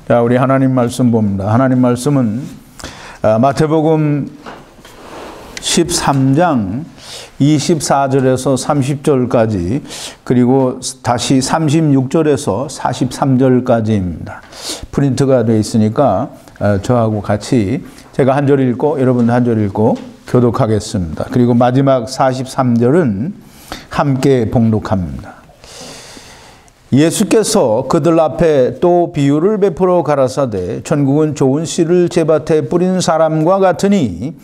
자, 우리 하나님 말씀 봅니다. 하나님 말씀은 마태복음 13장 24절에서 30절까지 그리고 다시 36절에서 43절까지입니다. 프린트가 되어 있으니까 저하고 같이 제가 한 절 읽고 여러분 한 절 읽고 교독하겠습니다. 그리고 마지막 43절은 함께 봉독합니다. 예수께서 그들 앞에 또 비유를 베풀어 가라사대 천국은 좋은 씨를 제밭에 뿌린 사람과 같으니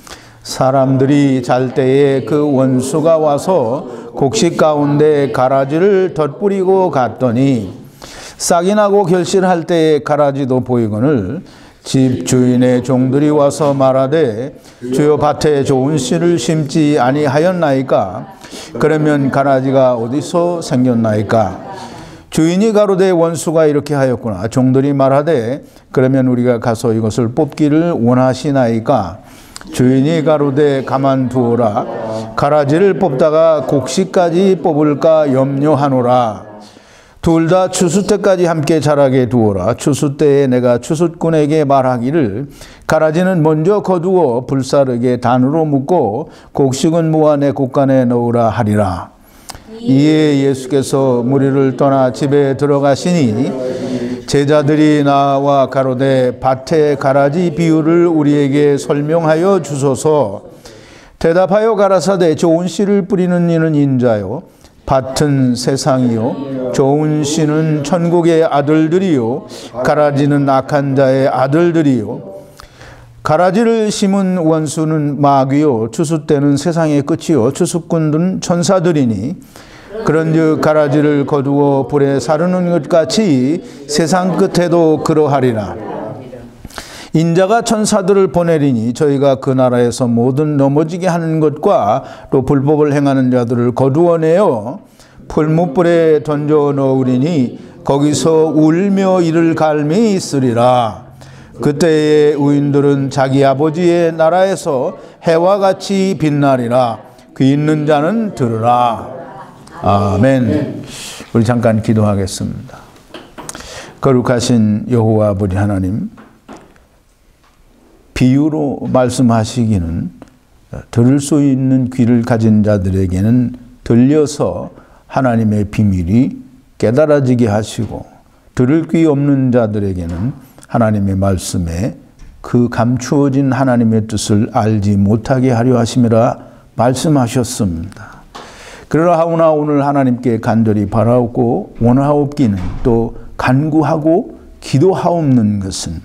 사람들이 잘 때에 그 원수가 와서 곡식 가운데 가라지를 덧뿌리고 갔더니 싹이 나고 결실할 때에 가라지도 보이거늘 집 주인의 종들이 와서 말하되 주여 밭에 좋은 씨를 심지 아니하였나이까? 그러면 가라지가 어디서 생겼나이까? 주인이 가로되 원수가 이렇게 하였구나. 종들이 말하되 그러면 우리가 가서 이것을 뽑기를 원하시나이까? 주인이 가로되 가만두어라. 가라지를 뽑다가 곡식까지 뽑을까 염려하노라. 둘 다 추수 때까지 함께 자라게 두어라. 추수 때에 내가 추수꾼에게 말하기를 가라지는 먼저 거두어 불사르게 단으로 묶고 곡식은 무안의 곡간에 넣으라 하리라. 이에 예수께서 무리를 떠나 집에 들어가시니 제자들이 나와 가로되 밭의 가라지 비유를 우리에게 설명하여 주소서. 대답하여 가라사대 좋은 씨를 뿌리는 이는 인자요 밭은 세상이요 좋은 씨는 천국의 아들들이요 가라지는 악한 자의 아들들이요. 가라지를 심은 원수는 마귀요 추수 때는 세상의 끝이요 추수꾼들은 천사들이니 그런즉 가라지를 거두어 불에 사르는 것 같이 세상 끝에도 그러하리라. 인자가 천사들을 보내리니 저희가 그 나라에서 모든 넘어지게 하는 것과 또 불법을 행하는 자들을 거두어내어 풀무불에 던져 넣으리니 거기서 울며 이를 갈미 있으리라. 그때의 의인들은 자기 아버지의 나라에서 해와 같이 빛나리라. 귀 있는 자는 들으라. 아멘. 우리 잠깐 기도하겠습니다. 거룩하신 여호와 아버지 하나님, 비유로 말씀하시기는 들을 수 있는 귀를 가진 자들에게는 들려서 하나님의 비밀이 깨달아지게 하시고 들을 귀 없는 자들에게는 하나님의 말씀에 그 감추어진 하나님의 뜻을 알지 못하게 하려 하심이라 말씀하셨습니다. 그러하오나 오늘 하나님께 간절히 바라옵고 원하옵기는 또 간구하고 기도하옵는 것은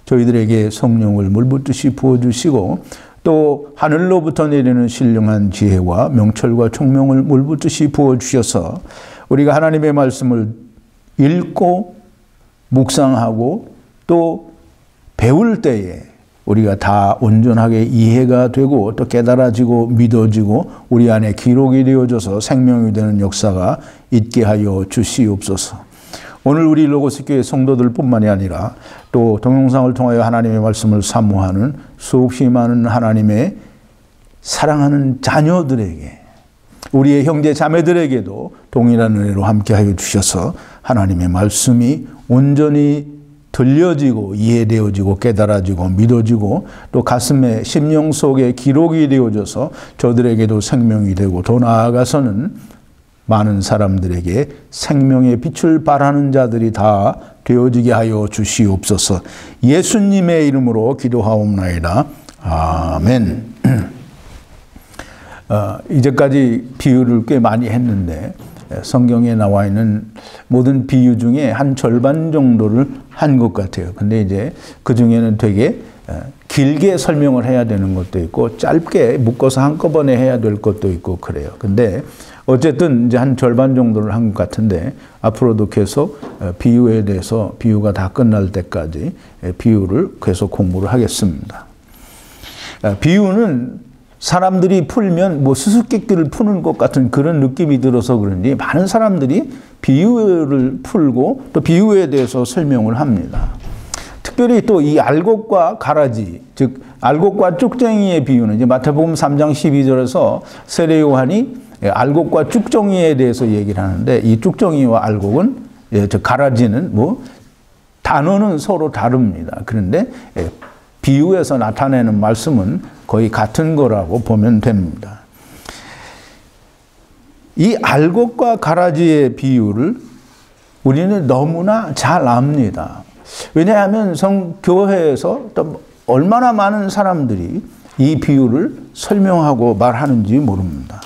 저희들에게 성령을 물붓듯이 부어주시고 또 하늘로부터 내리는 신령한 지혜와 명철과 총명을 물붓듯이 부어주셔서 우리가 하나님의 말씀을 읽고 묵상하고 또 배울 때에 우리가 다 온전하게 이해가 되고 또 깨달아지고 믿어지고 우리 안에 기록이 되어져서 생명이 되는 역사가 있게 하여 주시옵소서. 오늘 우리 로고스 교회 성도들 뿐만이 아니라 또 동영상을 통하여 하나님의 말씀을 사모하는 수없이 많은 하나님의 사랑하는 자녀들에게 우리의 형제 자매들에게도 동일한 은혜로 함께하여 주셔서 하나님의 말씀이 온전히 들려지고 이해되어지고 깨달아지고 믿어지고 또 가슴에 심령 속에 기록이 되어져서 저들에게도 생명이 되고 더 나아가서는 많은 사람들에게 생명의 빛을 발하는 자들이 다 되어지게 하여 주시옵소서. 예수님의 이름으로 기도하옵나이다. 아멘. 이제까지 비유를 꽤 많이 했는데 성경에 나와 있는 모든 비유 중에 한 절반 정도를 한 것 같아요. 근데 이제 그 중에는 되게 길게 설명을 해야 되는 것도 있고 짧게 묶어서 한꺼번에 해야 될 것도 있고 그래요. 근데 어쨌든 이제 한 절반 정도를 한 것 같은데 앞으로도 계속 비유에 대해서 비유가 다 끝날 때까지 비유를 계속 공부를 하겠습니다. 비유는 사람들이 풀면 뭐 수수께끼를 푸는 것 같은 그런 느낌이 들어서 그런지 많은 사람들이 비유를 풀고 또 비유에 대해서 설명을 합니다. 특별히 또 이 알곡과 가라지, 즉 알곡과 쭉정이의 비유는 이제 마태복음 3장 12절에서 세례 요한이 알곡과 쭉정이에 대해서 얘기를 하는데 이 쭉정이와 알곡은 저 가라지는 뭐 단어는 서로 다릅니다. 그런데 비유에서 나타내는 말씀은 거의 같은 거라고 보면 됩니다. 이 알곡과 가라지의 비유를 우리는 너무나 잘 압니다. 왜냐하면 교회에서 또 얼마나 많은 사람들이 이 비유를 설명하고 말하는지 모릅니다.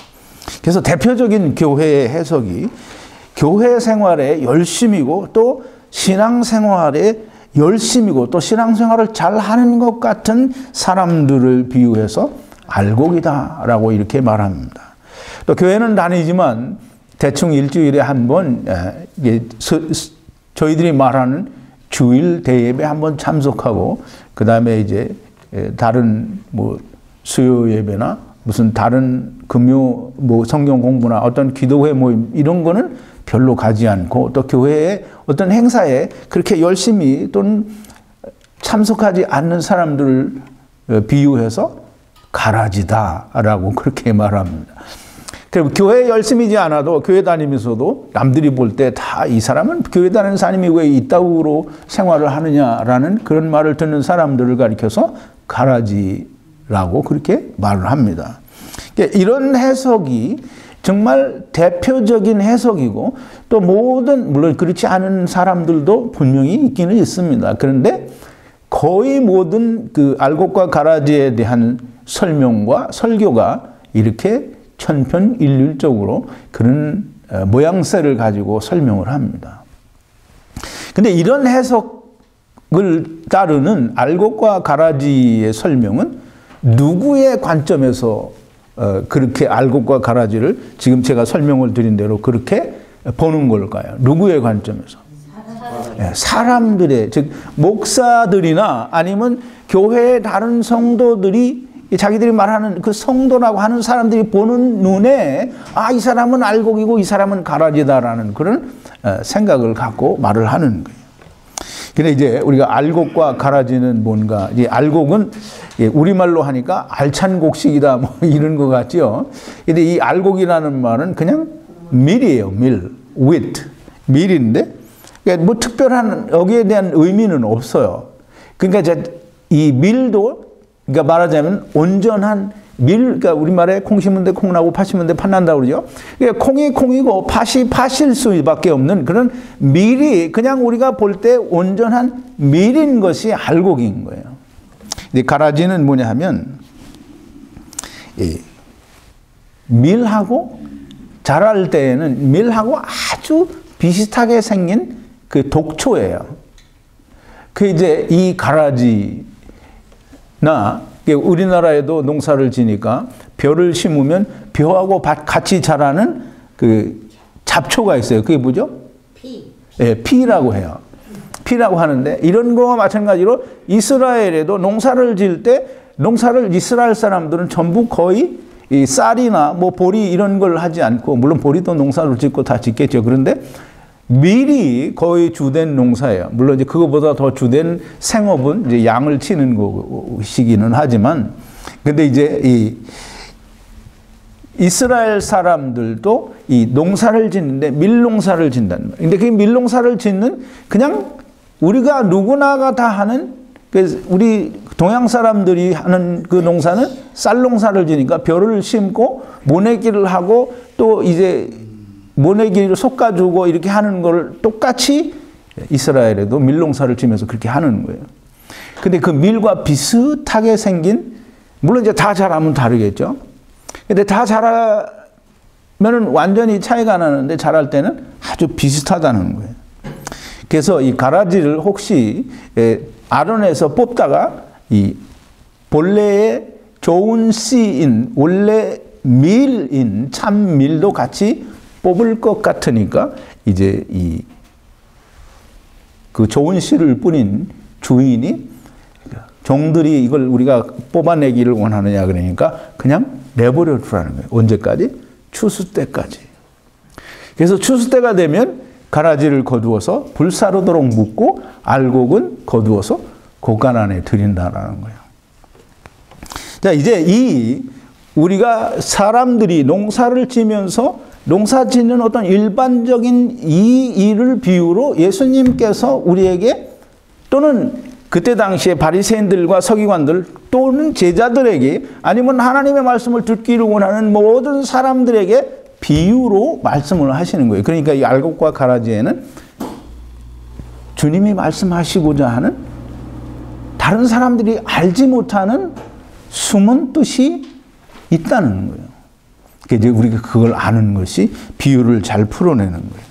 그래서 대표적인 교회의 해석이 교회 생활에 열심이고 또 신앙생활에 열심이고 또 신앙생활을 잘하는 것 같은 사람들을 비유해서 알곡이다라고 이렇게 말합니다. 또 교회는 다니지만 대충 일주일에 한 번 저희들이 말하는 주일 대예배 한 번 참석하고 그 다음에 이제 다른 뭐 수요 예배나 무슨 다른 금요 뭐 성경 공부나 어떤 기도회 모임 이런 거는 별로 가지 않고 또 교회의 어떤 행사에 그렇게 열심히 또는 참석하지 않는 사람들을 비유해서 가라지다라고 그렇게 말합니다. 그리고 교회에 열심히지 않아도 교회 다니면서도 남들이 볼 때 다 이 사람은 교회 다니는 사람이 왜 이따구로 생활을 하느냐라는 그런 말을 듣는 사람들을 가리켜서 가라지라고 그렇게 말을 합니다. 이런 해석이 정말 대표적인 해석이고 또 모든 물론 그렇지 않은 사람들도 분명히 있기는 있습니다. 그런데 거의 모든 그 알곡과 가라지에 대한 설명과 설교가 이렇게 천편일률적으로 그런 모양새를 가지고 설명을 합니다. 근데 이런 해석을 따르는 알곡과 가라지의 설명은 누구의 관점에서 그렇게 알곡과 가라지를 지금 제가 설명을 드린 대로 그렇게 보는 걸까요? 누구의 관점에서? 사람들의, 즉 목사들이나 아니면 교회의 다른 성도들이 자기들이 말하는 그 성도라고 하는 사람들이 보는 눈에 이 사람은 알곡이고 이 사람은 가라지다라는 그런 생각을 갖고 말을 하는 거예요. 근데 이제 우리가 알곡과 가라지는 뭔가, 이제 알곡은 우리말로 하니까 알찬 곡식이다 뭐 이런 것 같죠. 근데 이 알곡이라는 말은 그냥 밀이에요. 밀, wheat, 밀인데 뭐 특별한 여기에 대한 의미는 없어요. 그러니까 이 밀도 그러니까 말하자면 온전한 밀, 그러니까 우리말에 콩 심은 데 콩 나고 팥 심은 데 팥 난다고 그러죠. 그러니까 콩이 콩이고 팥이 팥일 수밖에 없는 그런 밀이 그냥 우리가 볼 때 온전한 밀인 것이 알곡인 거예요. 근데 가라지는 뭐냐 하면 밀하고 자랄 때에는 밀하고 아주 비슷하게 생긴 그 독초예요. 그 이제 이 가라지나 우리나라에도 농사를 지니까 벼를 심으면 벼하고 같이 자라는 그 잡초가 있어요. 그게 뭐죠? 피. 예, 피라고 해요. 피라고 하는데 이런 거와 마찬가지로 이스라엘에도 농사를 지을 때 이스라엘 사람들은 전부 거의 이 쌀이나 뭐 보리 이런 걸 하지 않고 물론 보리도 농사를 짓고 다 짓겠죠. 그런데 밀이 거의 주된 농사예요. 물론 이제 그거보다 더 주된 생업은 이제 양을 치는 것이기는 하지만, 근데 이제 이 이스라엘 사람들도 이 농사를 짓는데 밀농사를 짓는단 말이에요. 근데 그 밀농사를 짓는 그냥 우리가 누구나가 다 하는 우리 동양 사람들이 하는 그 농사는 쌀 농사를 지니까 벼를 심고 모내기를 하고 또 이제 모내기를 솎아주고 이렇게 하는 걸 똑같이 이스라엘에도 밀농사를 지면서 그렇게 하는 거예요. 근데 그 밀과 비슷하게 생긴, 물론 이제 다 자라면 다르겠죠. 근데 다 자라면은 완전히 차이가 나는데 자랄 때는 아주 비슷하다는 거예요. 그래서 이 가라지를 혹시 아론에서 뽑다가 이 본래의 좋은 씨인, 원래 밀인, 참 밀도 같이 뽑을 것 같으니까 이제 그 좋은 씨를 뿌린 주인이 종들이 이걸 우리가 뽑아내기를 원하느냐 그러니까 그냥 내버려 두라는 거예요. 언제까지? 추수 때까지. 그래서 추수 때가 되면 가라지를 거두어서 불사르도록 묻고 알곡은 거두어서 곡간 안에 들인다라는 거예요. 자, 이제 우리가 사람들이 농사를 지면서 농사 짓는 어떤 일반적인 이 일을 비유로 예수님께서 우리에게 또는 그때 당시에 바리새인들과 서기관들 또는 제자들에게 아니면 하나님의 말씀을 듣기를 원하는 모든 사람들에게 비유로 말씀을 하시는 거예요. 그러니까 이 알곡과 가라지에는 주님이 말씀하시고자 하는 다른 사람들이 알지 못하는 숨은 뜻이 있다는 거예요. 이제 우리가 그걸 아는 것이 비유를 잘 풀어내는 거예요.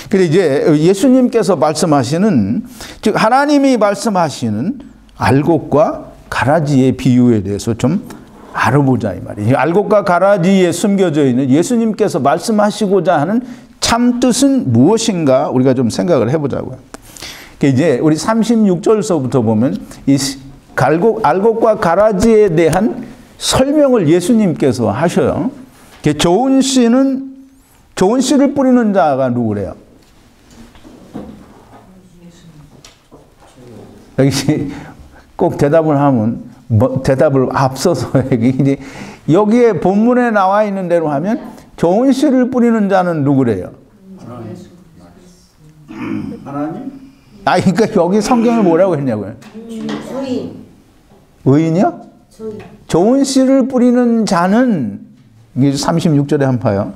그런데 이제 예수님께서 말씀하시는, 즉 하나님이 말씀하시는 알곡과 가라지의 비유에 대해서 좀 알아보자 이 말이에요. 알곡과 가라지에 숨겨져 있는 예수님께서 말씀하시고자 하는 참 뜻은 무엇인가 우리가 좀 생각을 해보자고요. 이제 우리 36절서부터 보면 이 알곡과 가라지에 대한 설명을 예수님께서 하셔요. 좋은 씨를 뿌리는 자가 누구래요? 여기 꼭 대답을 하면 대답을 앞서서 여기에 본문에 나와 있는 대로 하면 좋은 씨를 뿌리는 자는 누구래요? 하나님? 그러니까 여기 성경을 뭐라고 했냐고요? 의인이요? 좋은 씨를 뿌리는 자는 36절에 한번 봐요.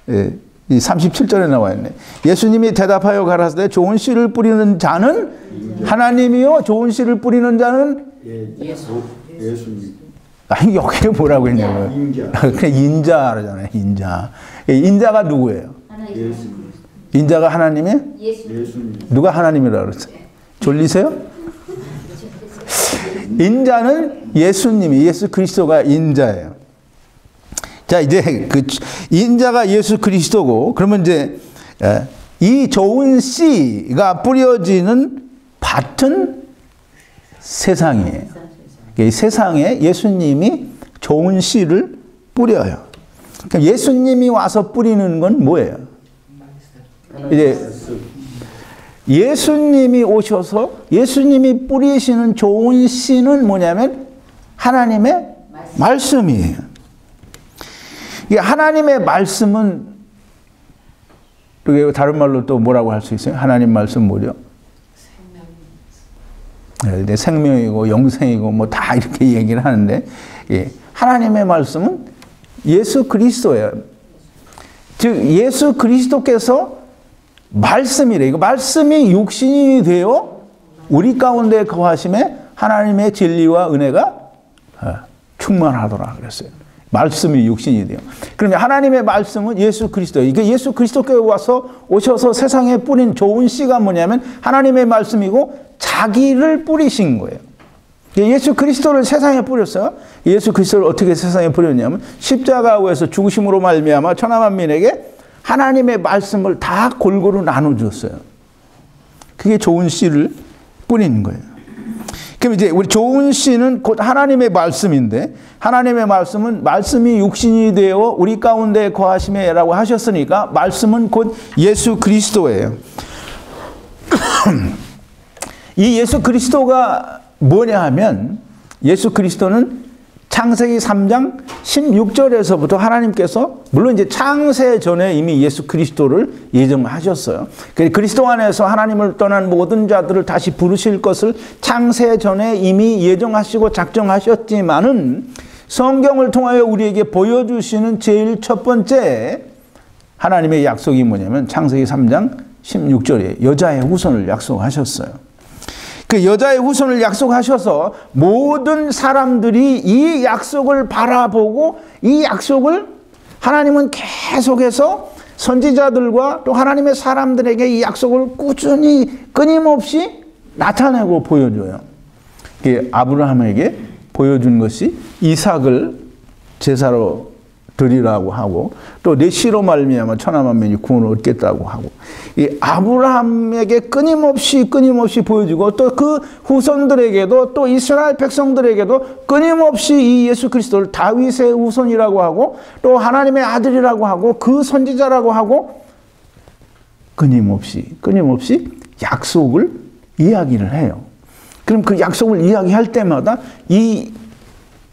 예, 이 37절에 나와 있네. 예수님이 대답하여 가라사대 좋은 씨를 뿌리는 자는 하나님이요, 좋은 씨를 뿌리는 자는 예수님. 여기 뭐라고 했냐고요? 인자. 인자라잖아요. 인자. 인자가 누구예요? 예수님. 인자가 하나님이에요? 예수님. 누가 하나님이라고 그랬어요? 졸리세요? 인자는 예수님이, 예수 그리스도가 인자예요. 자, 이제 그 인자가 예수 그리스도고, 그러면 이제 이 좋은 씨가 뿌려지는 밭은 세상이에요. 이 세상에 예수님이 좋은 씨를 뿌려요. 그러니까 예수님이 와서 뿌리는 건 뭐예요? 이제 예수님이 오셔서 예수님이 뿌리시는 좋은 씨는 뭐냐면 하나님의 말씀이에요. 이게 하나님의 말씀은 다른 말로 또 뭐라고 할 수 있어요? 하나님 말씀 뭐죠? 네, 생명이고 영생이고 뭐 다 이렇게 얘기를 하는데, 예, 하나님의 말씀은 예수 그리스도예요. 즉 예수 그리스도께서 말씀이래. 그 말씀이 육신이 되어 우리 가운데 거하심에 하나님의 진리와 은혜가 충만하더라 그랬어요. 말씀이 육신이 돼요. 그러면 하나님의 말씀은 예수 그리스도예요. 이게 예수 그리스도께서 오셔서 세상에 뿌린 좋은 씨가 뭐냐면 하나님의 말씀이고 자기를 뿌리신 거예요. 예수 그리스도를 세상에 뿌렸어요. 예수 그리스도를 어떻게 세상에 뿌렸냐면 십자가에서 죽으심으로 말미암아 천하만민에게 하나님의 말씀을 다 골고루 나눠줬어요. 그게 좋은 씨를 뿌리는 거예요. 그럼 이제 우리 좋은 씨는 곧 하나님의 말씀인데, 하나님의 말씀은 말씀이 육신이 되어 우리 가운데 거하심에라고 하셨으니까 말씀은 곧 예수 그리스도예요. 이 예수 그리스도가 뭐냐 하면, 예수 그리스도는 창세기 3장 16절에서부터 하나님께서, 물론 이제 창세 전에 이미 예수 그리스도를 예정하셨어요. 그리스도 안에서 하나님을 떠난 모든 자들을 다시 부르실 것을 창세 전에 이미 예정하시고 작정하셨지만은 성경을 통하여 우리에게 보여주시는 제일 첫 번째 하나님의 약속이 뭐냐면 창세기 3장 16절에 여자의 후손을 약속하셨어요. 그 여자의 후손을 약속하셔서 모든 사람들이 이 약속을 바라보고 이 약속을 하나님은 계속해서 선지자들과 또 하나님의 사람들에게 이 약속을 꾸준히 끊임없이 나타내고 보여줘요. 아브라함에게 보여준 것이 이삭을 제사로 드리라고 하고, 또 내 씨로 말미암아 천하만민이 구원을 얻겠다고 하고, 이 아브라함에게 끊임없이 보여주고, 또 그 후손들에게도, 또 이스라엘 백성들에게도 끊임없이 이 예수 그리스도를 다윗의 후손이라고 하고, 또 하나님의 아들이라고 하고, 그 선지자라고 하고, 끊임없이 약속을 이야기를 해요. 그럼 그 약속을 이야기할 때마다 이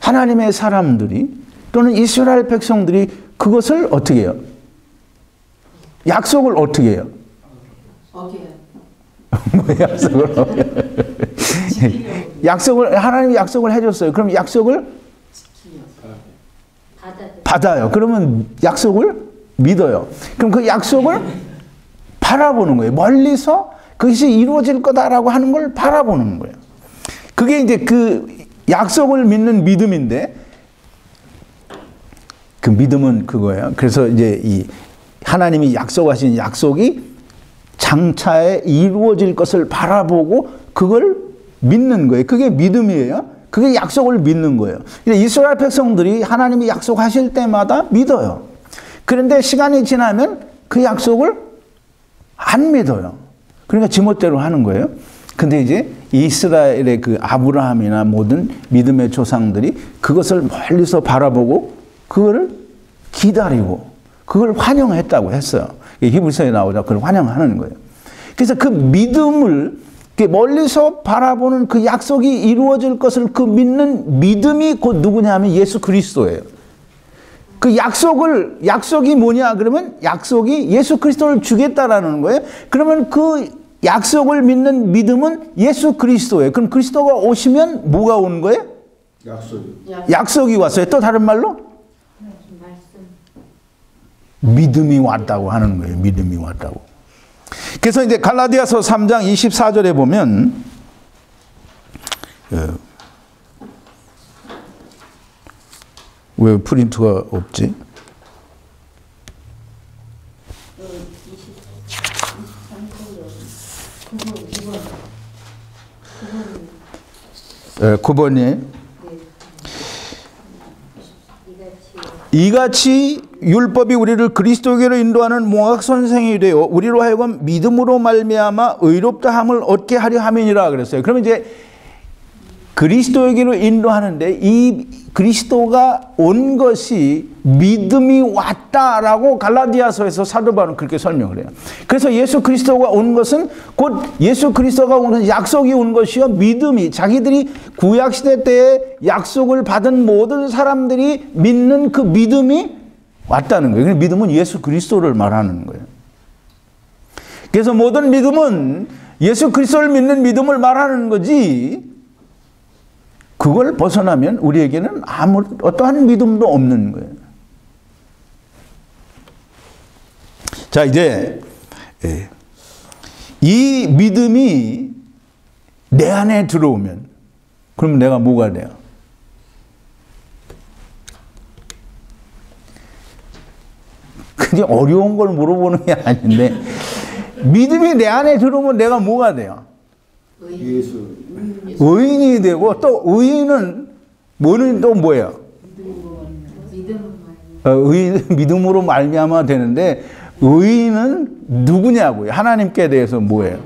하나님의 사람들이 또는 이스라엘 백성들이 그것을 어떻게 해요? 약속을 어떻게 해요? 뭐 약속을 하나님이 약속을 해줬어요. 그럼 약속을 받아요. 그러면 약속을 믿어요. 그럼 그 약속을 바라보는 거예요. 멀리서 그것이 이루어질 거다라고 하는 걸 바라보는 거예요. 그게 이제 그 약속을 믿는 믿음인데, 그 믿음은 그거예요. 그래서 이제 이 하나님이 약속하신 약속이 장차에 이루어질 것을 바라보고 그걸 믿는 거예요. 그게 믿음이에요. 그게 약속을 믿는 거예요. 이스라엘 백성들이 하나님이 약속하실 때마다 믿어요. 그런데 시간이 지나면 그 약속을 안 믿어요. 그러니까 지멋대로 하는 거예요. 근데 이제 이스라엘의 그 아브라함이나 모든 믿음의 조상들이 그것을 멀리서 바라보고 그거를 기다리고 그걸 환영했다고 했어요. 히브리서에 나오자 그걸 환영하는 거예요. 그래서 그 믿음을 멀리서 바라보는 그 약속이 이루어질 것을 그 믿는 믿음이 곧 누구냐면 예수 그리스도예요. 그 약속이 뭐냐 그러면 약속이 예수 그리스도를 주겠다라는 거예요. 그러면 그 약속을 믿는 믿음은 예수 그리스도예요. 그럼 그리스도가 오시면 뭐가 오는 거예요? 약속이 왔어요. 또 다른 말로? 믿음이 왔다고 하는 거예요. 믿음이 왔다고. 그래서 이제 갈라디아서 3장 24절에 보면 왜 프린트가 없지? 네, 9번이 이같이 율법이 우리를 그리스도에게로 인도하는 몽학 선생이 되어 우리로 하여금 믿음으로 말미암아 의롭다함을 얻게 하려 함이니라 그랬어요. 그러면 이제 그리스도에게로 인도하는데 이 그리스도가 온 것이 믿음이 왔다라고 갈라디아서에서 사도 바울은 그렇게 설명을 해요. 그래서 예수 그리스도가 온 것은 곧 예수 그리스도가 온 것은 약속이 온 것이요 믿음이 자기들이 구약시대 때에 약속을 받은 모든 사람들이 믿는 그 믿음이 왔다는 거예요. 믿음은 예수 그리스도를 말하는 거예요. 그래서 모든 믿음은 예수 그리스도를 믿는 믿음을 말하는 거지 그걸 벗어나면 우리에게는 어떠한 믿음도 없는 거예요. 자, 이제 이 믿음이 내 안에 들어오면 그럼 내가 뭐가 돼요? 그냥 어려운 걸 물어보는 게 아닌데 믿음이 내 안에 들어오면 내가 뭐가 돼요? 의인이 되고 또 의인은 뭐는 또 뭐예요? 믿음으로 말미암아 되는데 의인은 누구냐고요? 하나님께 대해서 뭐예요?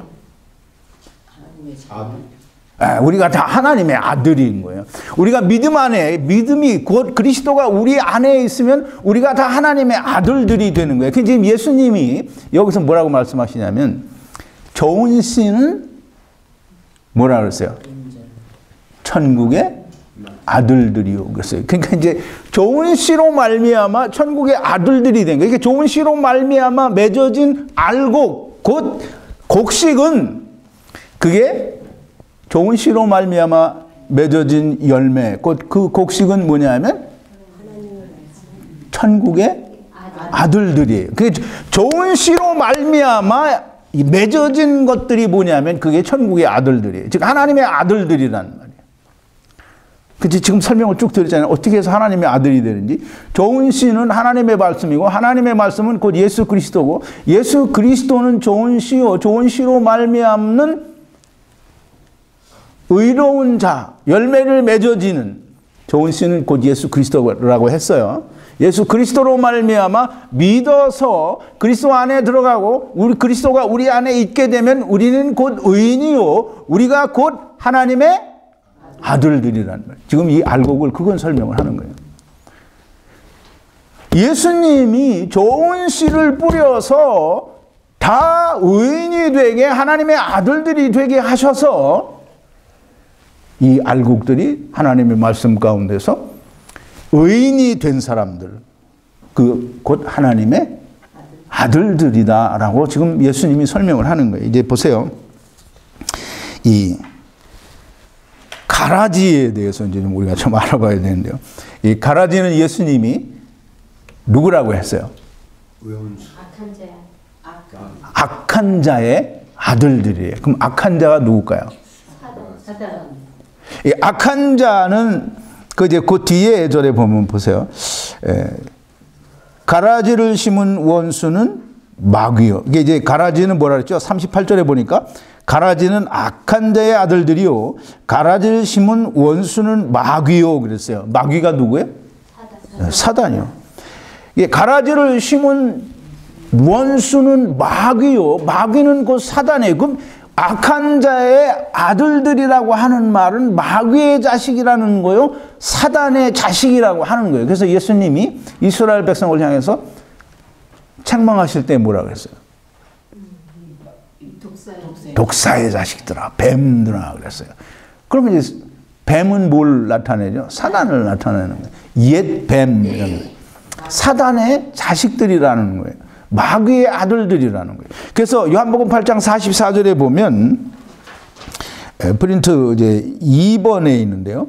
우리가 다 하나님의 아들인 거예요. 우리가 믿음 안에 믿음이 곧 그리스도가 우리 안에 있으면 우리가 다 하나님의 아들들이 되는 거예요. 지금 예수님이 여기서 뭐라고 말씀하시냐면 좋은 씨는 뭐라 그랬어요? 천국의 아들들이요. 그랬어요. 그러니까 이제 좋은 씨로 말미암아 천국의 아들들이 된 거예요. 이게 좋은 씨로 말미암아 맺어진 알곡, 곧 곡식은 그게 좋은 씨로 말미암아 맺어진 열매, 곧 그 곡식은 뭐냐면 천국의 아들들이에요. 그게 좋은 씨로 말미암아 맺어진 것들이 뭐냐면 그게 천국의 아들들이에요. 즉 하나님의 아들들이란 말이에요. 그치? 지금 설명을 쭉 드렸잖아요. 어떻게 해서 하나님의 아들이 되는지. 좋은 씨는 하나님의 말씀이고 하나님의 말씀은 곧 예수 그리스도고 예수 그리스도는 좋은 씨요 좋은 씨로 말미암는 의로운 자, 열매를 맺어지는 좋은 씨는 곧 예수 그리스도라고 했어요. 예수 그리스도로 말미암아 믿어서 그리스도 안에 들어가고 우리 그리스도가 우리 안에 있게 되면 우리는 곧 의인이요 우리가 곧 하나님의 아들들이라는 거예요. 지금 이 알곡을 그건 설명을 하는 거예요. 예수님이 좋은 씨를 뿌려서 다 의인이 되게 하나님의 아들들이 되게 하셔서 이 알곡들이 하나님의 말씀 가운데서 의인이 된 사람들, 그 곧 하나님의 아들들이다라고 지금 예수님이 설명을 하는 거예요. 이제 보세요. 이 가라지에 대해서 이제 우리가 좀 알아봐야 되는데요. 이 가라지는 예수님이 누구라고 했어요? 외원수. 악한 자의 아들들이에요. 그럼 악한 자가 누굴까요? 사단. 이 악한 자는 그 뒤에 절에 보면 보세요. 가라지를 심은 원수는 마귀요. 이게 이제 가라지는 뭐라 그랬죠? 38절에 보니까 가라지는 악한 자의 아들들이요. 가라지를 심은 원수는 마귀요. 그랬어요. 마귀가 누구예요? 사단이요. 이게 가라지를 심은 원수는 마귀요. 마귀는 곧 사단이에요. 그럼 악한 자의 아들들이라고 하는 말은 마귀의 자식이라는 거요. 사단의 자식이라고 하는 거예요. 그래서 예수님이 이스라엘 백성을 향해서 책망하실 때 뭐라 그랬어요? 독사의 자식들아, 뱀들아 그랬어요. 그러면 이제 뱀은 뭘 나타내죠? 사단을 나타내는 거예요. 옛 뱀, 사단의 자식들이라는 거예요. 마귀의 아들들이라는 거예요. 그래서 요한복음 8장 44절에 보면 프린트 이제 2번에 있는데요.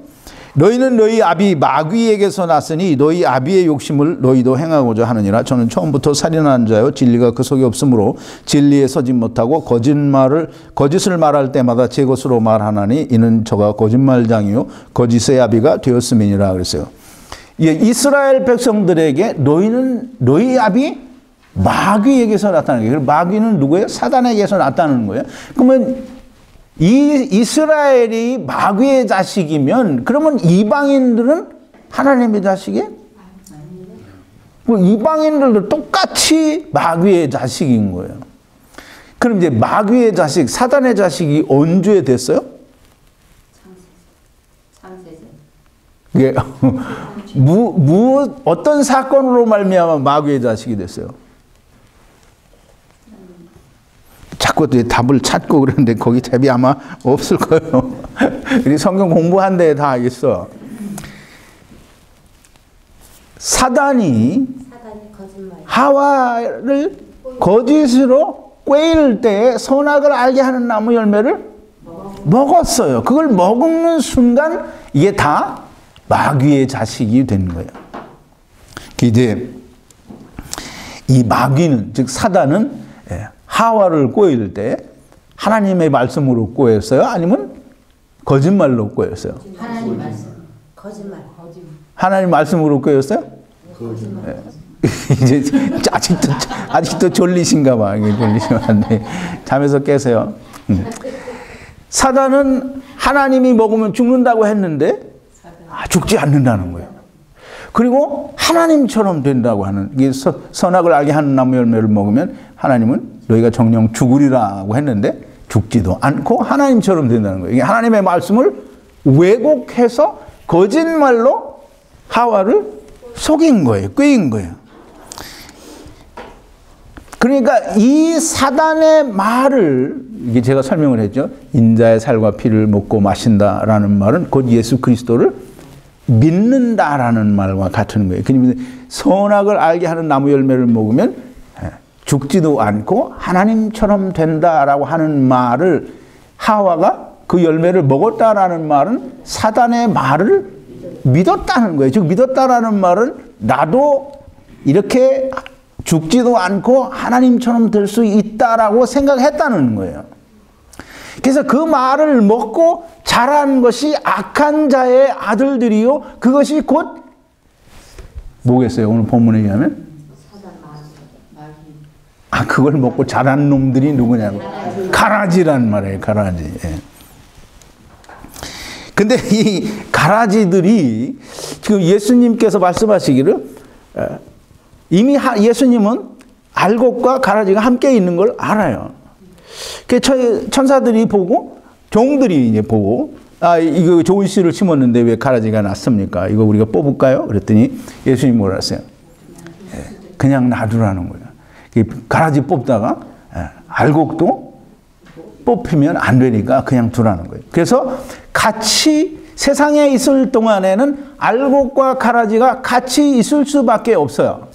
너희는 너희 아비 마귀에게서 났으니 너희 아비의 욕심을 너희도 행하고자 하느니라. 저는 처음부터 살인한 자요 진리가 그 속에 없으므로 진리에 서지 못하고 거짓을 말할 때마다 제 것으로 말하나니 이는 저가 거짓말장이요 거짓의 아비가 되었음이니라 그랬어요. 이스라엘 백성들에게 너희는 너희 아비 마귀에게서 나타나는 거예요. 마귀는 누구예요? 사단에게서 나타나는 거예요. 그러면 이 이스라엘이 마귀의 자식이면 그러면 이방인들은 하나님의 자식이에요? 이방인들도 똑같이 마귀의 자식인 거예요. 그럼 이제 마귀의 자식, 사단의 자식이 언제 됐어요? 이게 어떤 사건으로 말미암아 마귀의 자식이 됐어요? 자꾸 답을 찾고 그러는데 거기 답이 아마 없을 거예요. 우리 성경 공부한 데 다 있어. 사단이 하와를 거짓으로 꾀일 때 선악을 알게 하는 나무 열매를 먹었어요. 그걸 먹는 순간 이게 다 마귀의 자식이 된 거예요. 이제 이 마귀는 즉 사단은 하와를 꼬일 때 하나님의 말씀으로 꼬였어요? 아니면 거짓말로 꼬였어요? 하나님 말씀. 거짓말. 하나님 말씀으로 꼬였어요? 거짓말. 이제 아직도 졸리신가 봐. 졸리시면 안 돼. 잠에서 깨세요. 사단은 하나님이 먹으면 죽는다고 했는데 죽지 않는다는 거예요. 그리고 하나님처럼 된다고 하는 이게 선악을 알게 하는 나무 열매를 먹으면 하나님은 너희가 정령 죽으리라고 했는데 죽지도 않고 하나님처럼 된다는 거예요. 이게 하나님의 말씀을 왜곡해서 거짓말로 하와를 속인 거예요. 꾀인 거예요. 그러니까 이 사단의 말을 이게 제가 설명을 했죠. 인자의 살과 피를 먹고 마신다라는 말은 곧 예수 그리스도를 믿는다라는 말과 같은 거예요. 그러니까 선악을 알게 하는 나무 열매를 먹으면 죽지도 않고 하나님처럼 된다라고 하는 말을 하와가 그 열매를 먹었다라는 말은 사단의 말을 믿었다는 거예요. 즉 믿었다라는 말은 나도 이렇게 죽지도 않고 하나님처럼 될 수 있다라고 생각했다는 거예요. 그래서 그 말을 먹고 자란 것이 악한 자의 아들들이요. 그것이 곧 뭐겠어요? 오늘 본문에 의하면? 그걸 먹고 자란 놈들이 누구냐고. 가라지란 말이에요. 가라지. 근데 이 가라지들이 지금 예수님께서 말씀하시기를 이미 예수님은 알곡과 가라지가 함께 있는 걸 알아요. 천사들이 보고 종들이 이제 보고 이거 좋은 씨를 심었는데 왜 가라지가 났습니까? 이거 우리가 뽑을까요? 그랬더니 예수님이 뭐라 했어요? 그냥 놔두라는 거예요. 가라지 뽑다가 알곡도 뽑히면 안 되니까 그냥 두라는 거예요. 그래서 같이 세상에 있을 동안에는 알곡과 가라지가 같이 있을 수밖에 없어요.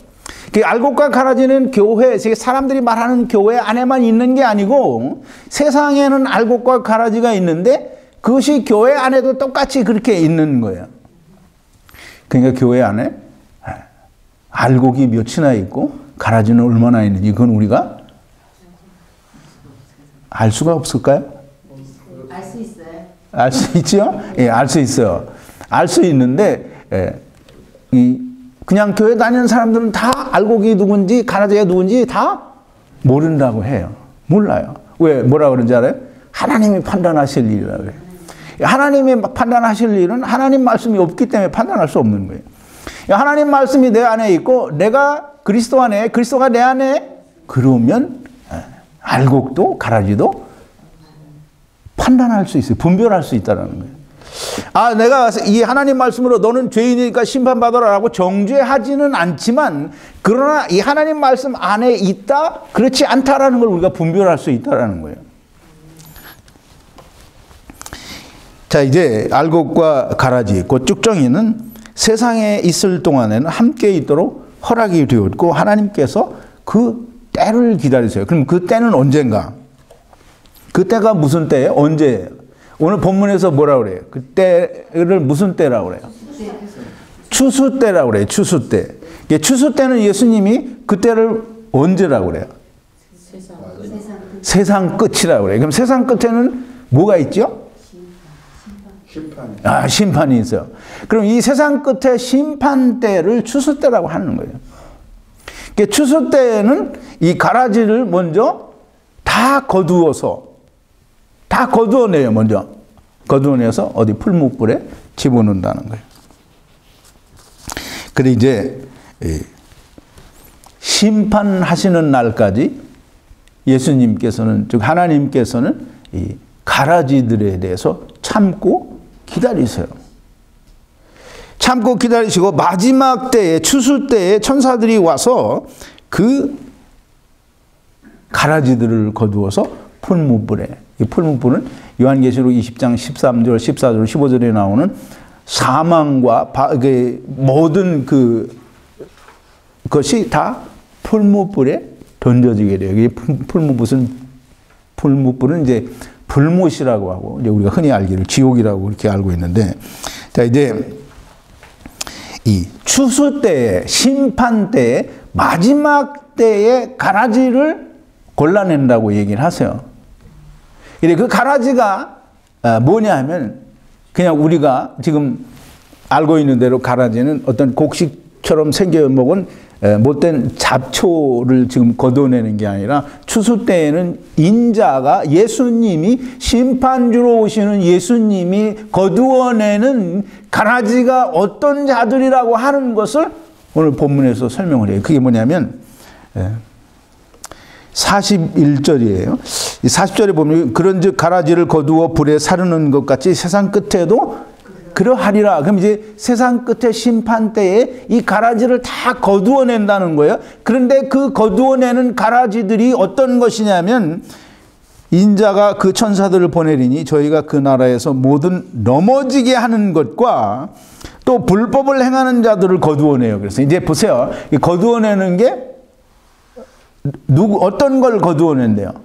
그 알곡과 가라지는 교회, 사람들이 말하는 교회 안에만 있는 게 아니고 세상에는 알곡과 가라지가 있는데 그것이 교회 안에도 똑같이 그렇게 있는 거예요. 그러니까 교회 안에 알곡이 몇이나 있고 가라지는 얼마나 있는지 그건 우리가 알 수가 없을까요? 알 수 있어요. 알 수 있죠? 예, 알 수 있어요. 알 수 있는데 그냥 교회 다니는 사람들은 다 알곡이 누군지 가라지가 누군지 다 모른다고 해요. 몰라요. 왜 뭐라 그런지 알아요? 하나님이 판단하실 일이라고 그래요. 하나님이 판단하실 일은 하나님 말씀이 없기 때문에 판단할 수 없는 거예요. 하나님 말씀이 내 안에 있고 내가 그리스도 안에, 그리스도가 내 안에 그러면 알곡도 가라지도 판단할 수 있어요. 분별할 수 있다는 거예요. 아, 내가 이 하나님 말씀으로 너는 죄인이니까 심판받아라라고 정죄하지는 않지만 그러나 이 하나님 말씀 안에 있다, 그렇지 않다라는 걸 우리가 분별할 수 있다라는 거예요. 자, 이제 알곡과 가라지, 곧 쭉정이는 세상에 있을 동안에는 함께 있도록 허락이 되었고 하나님께서 그 때를 기다리세요. 그럼 그 때는 언젠가? 그 때가 무슨 때예요? 언제예요? 오늘 본문에서 뭐라 그래요? 그 때를 무슨 때라고 그래요? 추수 때라고 그래요. 추수 때. 추수 때는 예수님이 그 때를 언제라고 그래요? 세상 끝이라고 그래요. 그럼 세상 끝에는 뭐가 있죠? 심판이. 심판이 있어요. 그럼 이 세상 끝에 심판 때를 추수 때라고 하는 거예요. 추수 때는 이 가라지를 먼저 다 거두어서 다 거두어내요. 먼저 거두어내서 어디 풀무불에 집어넣는다는 거예요. 근데 이제 심판하시는 날까지 예수님께서는, 즉 하나님께서는 이 가라지들에 대해서 참고 기다리세요. 참고 기다리시고 마지막 때에, 추수 때에 천사들이 와서 그 가라지들을 거두어서 풀무불에, 이 풀무불은 요한계시록 20장 13절, 14절, 15절에 나오는 사망과 모든 그것이 다 풀무불에 던져지게 돼요. 이 풀무불은 이제 불못이라고 하고, 이제 우리가 흔히 알기를 지옥이라고 그렇게 알고 있는데, 자, 이제 이 추수 때에, 심판 때에, 마지막 때에 가라지를 골라낸다고 얘기를 하세요. 근데 그 가라지가 뭐냐 하면, 그냥 우리가 지금 알고 있는 대로 가라지는 어떤 곡식처럼 생겨먹은 못된 잡초를 지금 걷어내는 게 아니라 추수 때에는 인자가, 예수님이, 심판주로 오시는 예수님이 거두어내는 가라지가 어떤 자들이라고 하는 것을 오늘 본문에서 설명을 해요. 그게 뭐냐면 41절이에요. 40절에 보면 그런즉 가라지를 거두어 불에 사르는 것 같이 세상 끝에도 그러하리라. 그럼 이제 세상 끝에 심판 때에 이 가라지를 다 거두어낸다는 거예요. 그런데 그 거두어내는 가라지들이 어떤 것이냐면, 인자가 그 천사들을 보내리니 저희가 그 나라에서 모든 넘어지게 하는 것과 또 불법을 행하는 자들을 거두어내요. 그래서 이제 보세요. 이 거두어내는 게 어떤 걸 거두어낸대요?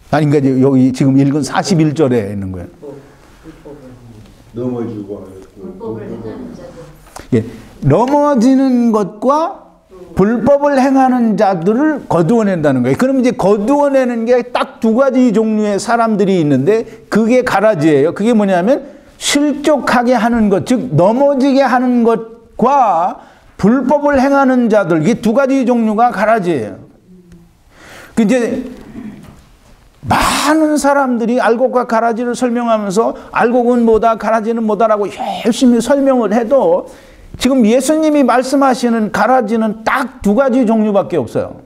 아니, 그러니까 여기 지금 읽은 41절에 있는 거예요. 넘어지고 불법을 행하는 자들. 예, 넘어지는 것과 불법을 행하는 자들을 거두어낸다는 거예요. 그럼 이제 거두어내는 게 딱 두 가지 종류의 사람들이 있는데 그게 가라지예요. 그게 뭐냐면 실족하게 하는 것, 즉 넘어지게 하는 것과 불법을 행하는 자들, 이게 두 가지 종류가 가라지예요. 이제 많은 사람들이 알곡과 가라지를 설명하면서 알곡은 뭐다, 가라지는 뭐다라고 열심히 설명을 해도 지금 예수님이 말씀하시는 가라지는 딱 두 가지 종류밖에 없어요.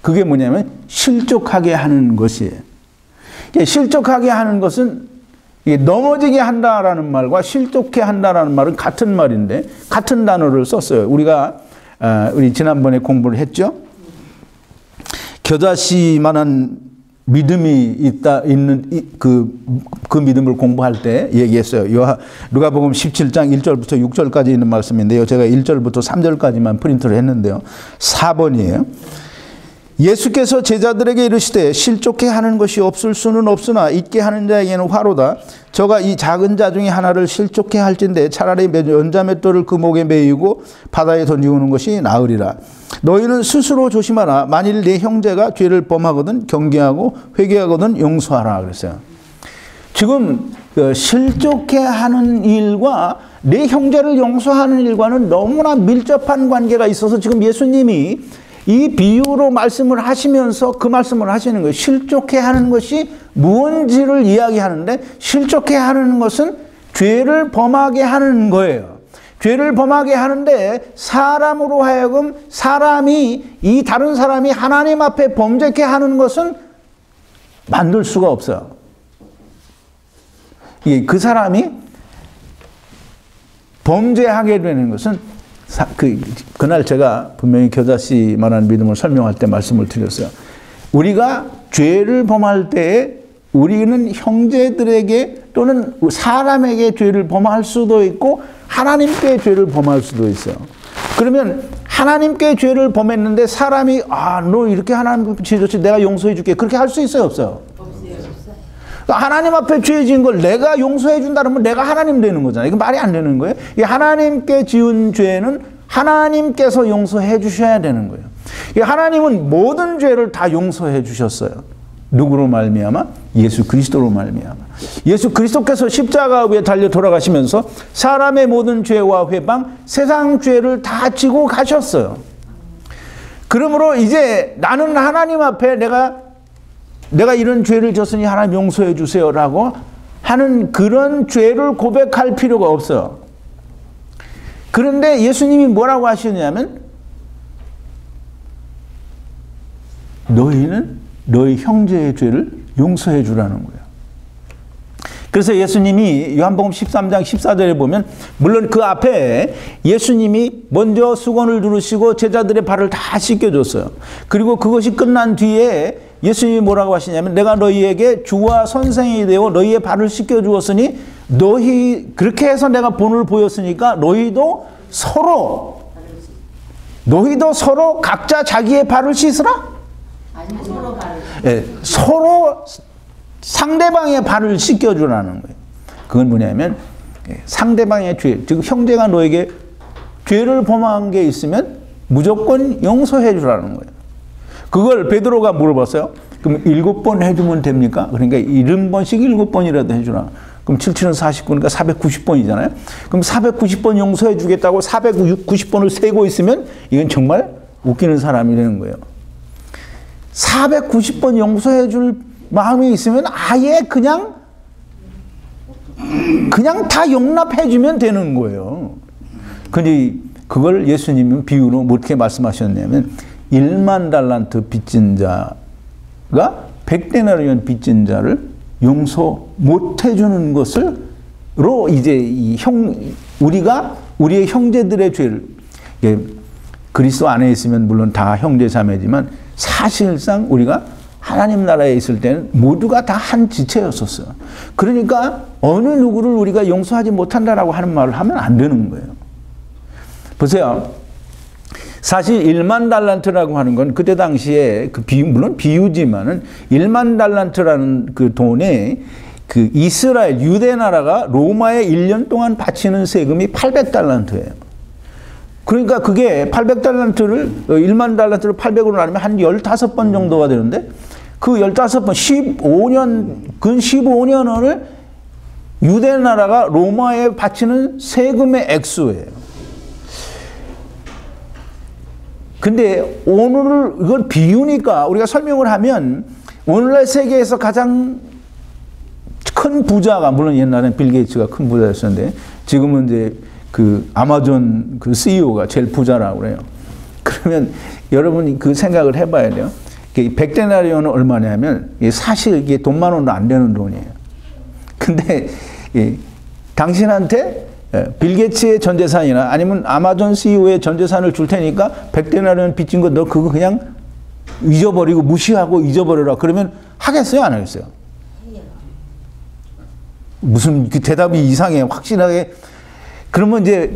그게 뭐냐면 실족하게 하는 것이에요. 실족하게 하는 것은 넘어지게 한다라는 말과 실족해 한다라는 말은 같은 말인데 같은 단어를 썼어요. 우리 지난번에 공부를 했죠. 겨자씨만한 믿음이 그 믿음을 공부할 때 얘기했어요. 누가복음 17장 1절부터 6절까지 있는 말씀인데요. 제가 1절부터 3절까지만 프린트를 했는데요. 4번이에요. 예수께서 제자들에게 이르시되 실족해 하는 것이 없을 수는 없으나 있게 하는 자에게는 화로다. 저가 이 작은 자 중에 하나를 실족해 할진대 차라리 연자맷돌을 그 목에 매이고 바다에 던지는 것이 나으리라. 너희는 스스로 조심하라. 만일 네 형제가 죄를 범하거든 경계하고 회개하거든 용서하라 그랬어요. 지금 실족해 하는 일과 내 형제를 용서하는 일과는 너무나 밀접한 관계가 있어서 지금 예수님이 이 비유로 말씀을 하시면서 그 말씀을 하시는 거예요. 실족해 하는 것이 무언지를 이야기하는데 실족해 하는 것은 죄를 범하게 하는 거예요. 죄를 범하게 하는데 사람으로 하여금 이 다른 사람이 하나님 앞에 범죄케 하는 것은 만들 수가 없어요. 그 사람이 범죄하게 되는 것은 그날 제가 분명히 겨자씨 말하는 믿음을 설명할 때 말씀을 드렸어요. 우리가 죄를 범할 때에 우리는 형제들에게 또는 사람에게 죄를 범할 수도 있고 하나님께 죄를 범할 수도 있어요. 그러면 하나님께 죄를 범했는데 사람이 너 이렇게 하나님 죄졌지 내가 용서해 줄게 그렇게 할 수 있어요 없어요? 하나님 앞에 죄 지은 걸 내가 용서해 준다 그러면 내가 하나님 되는 거잖아요. 이거 말이 안 되는 거예요. 이 하나님께 지은 죄는 하나님께서 용서해 주셔야 되는 거예요. 이 하나님은 모든 죄를 다 용서해 주셨어요. 누구로 말미암아? 예수 그리스도로 말미암아. 예수 그리스도께서 십자가 위에 달려 돌아가시면서 사람의 모든 죄와 회방, 세상 죄를 다 지고 가셨어요. 그러므로 이제 나는 하나님 앞에 내가 이런 죄를 졌으니 하나님 용서해 주세요라고 하는 그런 죄를 고백할 필요가 없어요. 그런데 예수님이 뭐라고 하시냐면 너희는 너희 형제의 죄를 용서해 주라는 거예요. 그래서 예수님이 요한복음 13장 14절에 보면 물론 그 앞에 예수님이 먼저 수건을 두르시고 제자들의 발을 다 씻겨줬어요. 그리고 그것이 끝난 뒤에 예수님이 뭐라고 하시냐면 내가 너희에게 주와 선생이 되어 너희의 발을 씻겨주었으니 그렇게 해서 내가 본을 보였으니까 너희도 서로 각자 자기의 발을 씻으라? 아니요, 서로 발을. 네, 서로 상대방의 발을 씻겨주라는 거예요. 그건 뭐냐면 상대방의 죄, 즉 형제가 너에게 죄를 범한 게 있으면 무조건 용서해 주라는 거예요. 그걸 베드로가 물어봤어요. 그럼 7번 해주면 됩니까? 그러니까 70번씩 7번이라도 해주라. 그럼 7, 7은 49니까 490번이잖아요. 그럼 490번 용서해 주겠다고 490번을 세고 있으면 이건 정말 웃기는 사람이 되는 거예요. 490번 용서해 줄 마음이 있으면 아예 그냥 다 용납해 주면 되는 거예요. 근데 그걸 예수님은 비유로 어떻게 말씀하셨냐면 1만 달란트 빚진 자가 100데나리온 빚진 자를 용서 못 해주는 것으로 이제 우리의 형제들의 죄를 그리스도 안에 있으면 물론 다 형제 자매지만 사실상 우리가 하나님 나라에 있을 때는 모두가 다 한 지체였었어요. 그러니까 어느 누구를 우리가 용서하지 못한다라고 하는 말을 하면 안 되는 거예요. 보세요. 사실 1만 달란트라고 하는 건 그때 당시에 물론 비유지만은 1만 달란트라는 그 돈에 그 이스라엘 유대 나라가 로마에 1년 동안 바치는 세금이 800달란트예요. 그러니까 그게 800달란트를 1만 달란트를 800으로 나누면 한 15번 정도가 되는데 그 15번 근 15년을 유대 나라가 로마에 바치는 세금의 액수예요. 근데 오늘 이걸 비유니까 우리가 설명을 하면 오늘날 세계에서 가장 큰 부자가 물론 옛날엔 빌 게이츠가 큰 부자였었는데 지금은 이제 그 아마존 그 CEO가 제일 부자라고 그래요. 그러면 여러분이 그 생각을 해봐야 돼요. 100데나리온은 얼마냐면 사실 이게 돈만 원도 안 되는 돈이에요. 근데 당신한테 빌 게이츠의 전 재산이나 아니면 아마존 CEO의 전 재산을 줄 테니까 100데나리온 빚진 거 너 그거 그냥 잊어버리고 무시하고 잊어버려라. 그러면 하겠어요? 안 하겠어요? 무슨 그 대답이 이상해. 확실하게. 그러면 이제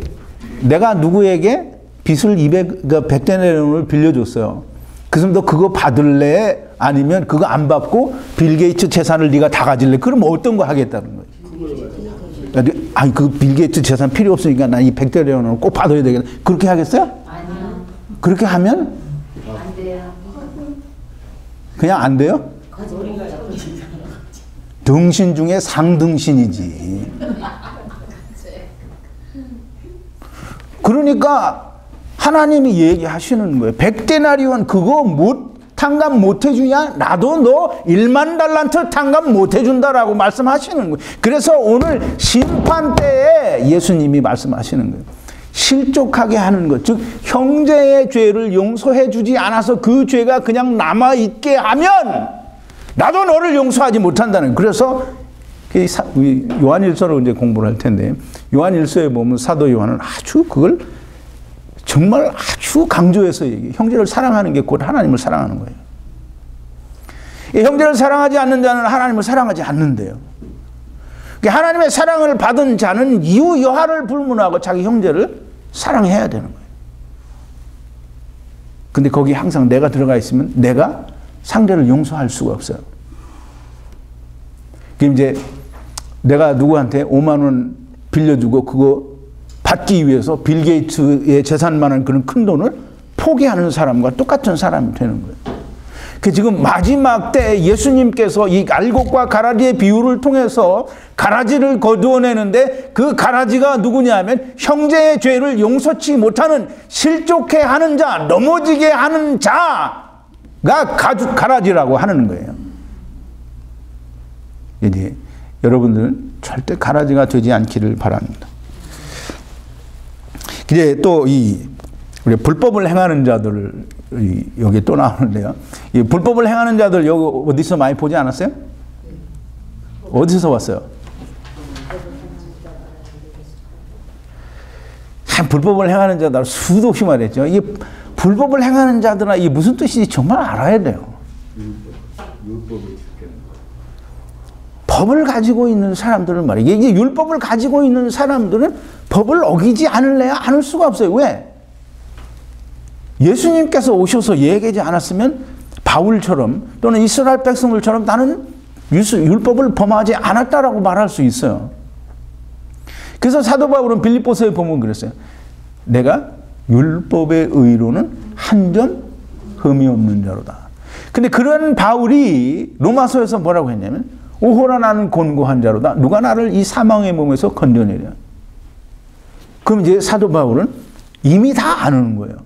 내가 누구에게 빚을 100데나리온을 빌려줬어요. 그래서 너 그거 받을래? 아니면 그거 안 받고 빌 게이츠 재산을 네가 다 가질래? 그럼 어떤 거 하겠다는 거예요? 아니 그 빌 게이츠 재산 필요 없으니까 난 이 100데나리온을 꼭 받아야 되겠다. 그렇게 하겠어요? 아니요. 그렇게 하면 안 돼요. 그냥 안 돼요? 등신 중에 상등신이지. 그러니까 하나님이 얘기하시는 거예요. 100데나리온 그거 탕감 못 해주냐? 나도 너 1만 달란트 탕감 못 해준다라고 말씀하시는 거예요. 그래서 오늘 심판 때에 예수님이 말씀하시는 거예요. 실족하게 하는 것, 즉 형제의 죄를 용서해 주지 않아서 그 죄가 그냥 남아있게 하면 나도 너를 용서하지 못한다는 거예요. 그래서 요한일서를 이제 공부를 할 텐데 요한일서에 보면 사도 요한은 아주 그걸 정말 아주 강조해서 얘기해요. 형제를 사랑하는 게 곧 하나님을 사랑하는 거예요. 형제를 사랑하지 않는 자는 하나님을 사랑하지 않는데요. 하나님의 사랑을 받은 자는 이유 여하를 불문하고 자기 형제를 사랑해야 되는 거예요. 근데 거기 항상 내가 들어가 있으면 내가 상대를 용서할 수가 없어요. 그럼 이제 내가 누구한테 5만 원 빌려주고 그거 받기 위해서 빌 게이츠의 재산만한 그런 큰 돈을 포기하는 사람과 똑같은 사람이 되는 거예요. 그 지금 마지막 때 예수님께서 이 알곡과 가라지의 비유를 통해서 가라지를 거두어내는데 그 가라지가 누구냐면 형제의 죄를 용서치 못하는 실족해 하는 자, 넘어지게 하는 자가 가라지라고 하는 거예요. 이제 여러분들은 절대 가라지가 되지 않기를 바랍니다. 이제 또 우리 불법을 행하는 자들 여기 또 나오는데요. 이 불법을 행하는 자들 여기 어디서 많이 보지 않았어요? 어디서 왔어요? 불법을 행하는 자들 수도 없이 말했죠. 이 불법을 행하는 자들은 이게 무슨 뜻인지 정말 알아야 돼요. 법을 가지고 있는 사람들은 말이에요. 이게 율법을 가지고 있는 사람들은 법을 어기지 않을래야 않을 수가 없어요. 왜? 예수님께서 오셔서 얘기하지 않았으면 바울처럼 또는 이스라엘 백성들처럼 나는 율법을 범하지 않았다라고 말할 수 있어요. 그래서 사도 바울은 빌립보서에 보면 그랬어요. 내가 율법의 의로는 한 점 흠이 없는 자로다. 근데 그런 바울이 로마서에서 뭐라고 했냐면 오호라 나는 곤고한 자로다. 누가 나를 이 사망의 몸에서 건져내랴. 그럼 이제 사도 바울은 이미 다 아는 거예요.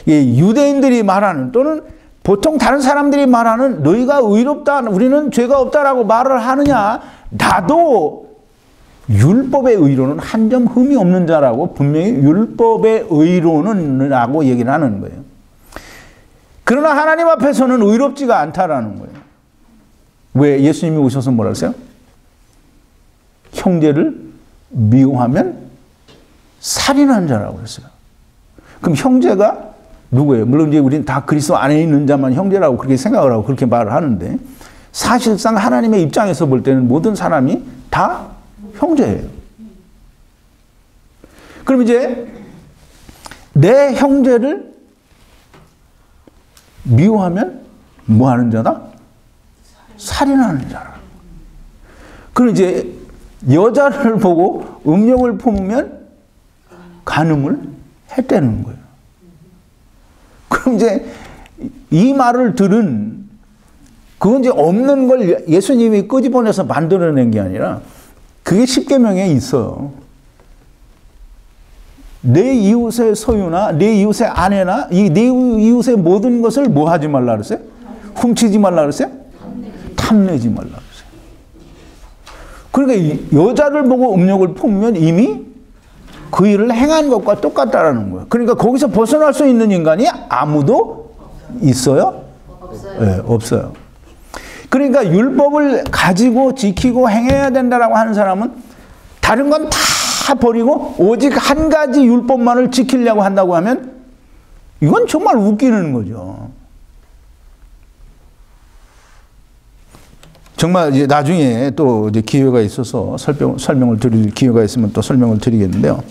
유대인들이 말하는 또는 보통 다른 사람들이 말하는 너희가 의롭다, 우리는 죄가 없다라고 말을 하느냐. 나도 율법의 의로는 한 점 흠이 없는 자라고 분명히 율법의 의로는 라고 얘기를 하는 거예요. 그러나 하나님 앞에서는 의롭지가 않다라는 거예요. 왜? 예수님이 오셔서 뭐라 그랬어요? 형제를 미워하면 살인한 자라고 그랬어요. 그럼 형제가 누구예요? 물론 이제 우리는 다 그리스도 안에 있는 자만 형제라고 그렇게 생각을 하고 그렇게 말을 하는데 사실상 하나님의 입장에서 볼 때는 모든 사람이 다 형제예요. 그럼 이제 내 형제를 미워하면 뭐 하는 자다? 살인하는 자라. 그럼 이제 여자를 보고 음욕을 품으면 간음을 했다는 거예요. 그럼 이제 이 말을 들은 그건 이제 없는 걸 예수님이 끄집어내서 만들어낸 게 아니라 그게 십계명에 있어요. 내 이웃의 소유나 내 이웃의 아내나 내 이웃의 모든 것을 뭐 하지 말라 그랬어요? 훔치지 말라 그랬어요? 탐내지 말라 그랬어요. 그러니까 여자를 보고 음욕을 품으면 이미 그 일을 행한 것과 똑같다라는 거예요. 그러니까 거기서 벗어날 수 있는 인간이 아무도 있어요? 없어요. 네, 없어요. 그러니까 율법을 가지고 지키고 행해야 된다라고 하는 사람은 다른 건 다 버리고 오직 한 가지 율법만을 지키려고 한다고 하면 이건 정말 웃기는 거죠. 정말 이제 나중에 또 이제 기회가 있어서 설명을 드릴 기회가 있으면 또 설명을 드리겠는데요.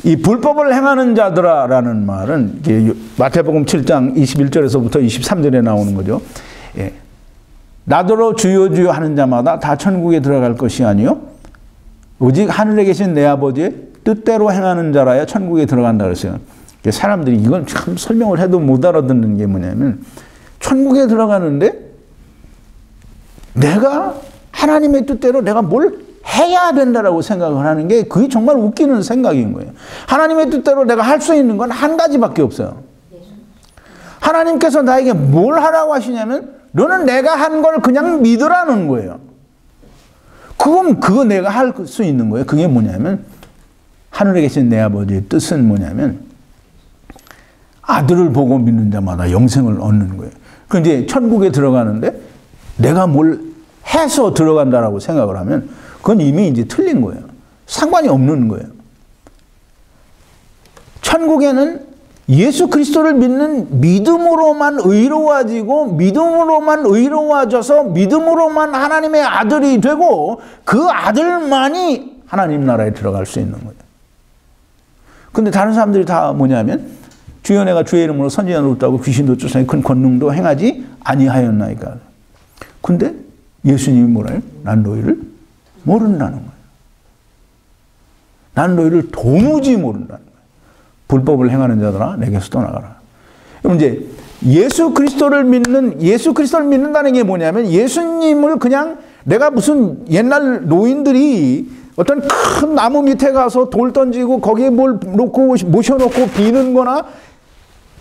이 불법을 행하는 자들아라는 말은 마태복음 7장 21절에서부터 23절에 나오는 거죠. 예. 나더러 주여 주여 하는 자마다 다 천국에 들어갈 것이 아니요 오직 하늘에 계신 내 아버지의 뜻대로 행하는 자라야 천국에 들어간다 그랬어요. 사람들이 이건 참 설명을 해도 못 알아듣는 게 뭐냐면 천국에 들어가는데 내가 하나님의 뜻대로 내가 뭘 해야 된다라고 생각을 하는 게 그게 정말 웃기는 생각인 거예요. 하나님의 뜻대로 내가 할 수 있는 건 한 가지밖에 없어요. 하나님께서 나에게 뭘 하라고 하시냐면 너는 내가 한 걸 그냥 믿으라는 거예요. 그거 내가 할 수 있는 거예요. 그게 뭐냐면 하늘에 계신 내 아버지의 뜻은 뭐냐면 아들을 보고 믿는 자마다 영생을 얻는 거예요. 그 이제 천국에 들어가는데 내가 뭘 해서 들어간다라고 생각을 하면 그건 이미 이제 틀린 거예요. 상관이 없는 거예요. 천국에는 예수 그리스도를 믿는 믿음으로만 의로워지고 믿음으로만 의로워져서 믿음으로만 하나님의 아들이 되고 그 아들만이 하나님 나라에 들어갈 수 있는 거예요. 근데 다른 사람들이 다 뭐냐면 주여 내가 주의 이름으로 선지자 노릇하고 귀신도 쫓아내고 큰 권능도 행하지 아니하였나이까. 근데 예수님이 뭐래요? 난 너희를 모른다는 거예요. 난 너희를 도무지 모른다는 거예요. 불법을 행하는 자들아 내게서 떠나가라. 그럼 이제 예수 그리스도를 믿는다는 게 뭐냐면 예수님을 그냥 내가 무슨 옛날 노인들이 어떤 큰 나무 밑에 가서 돌 던지고 거기에 뭘 놓고 모셔놓고 비는 거나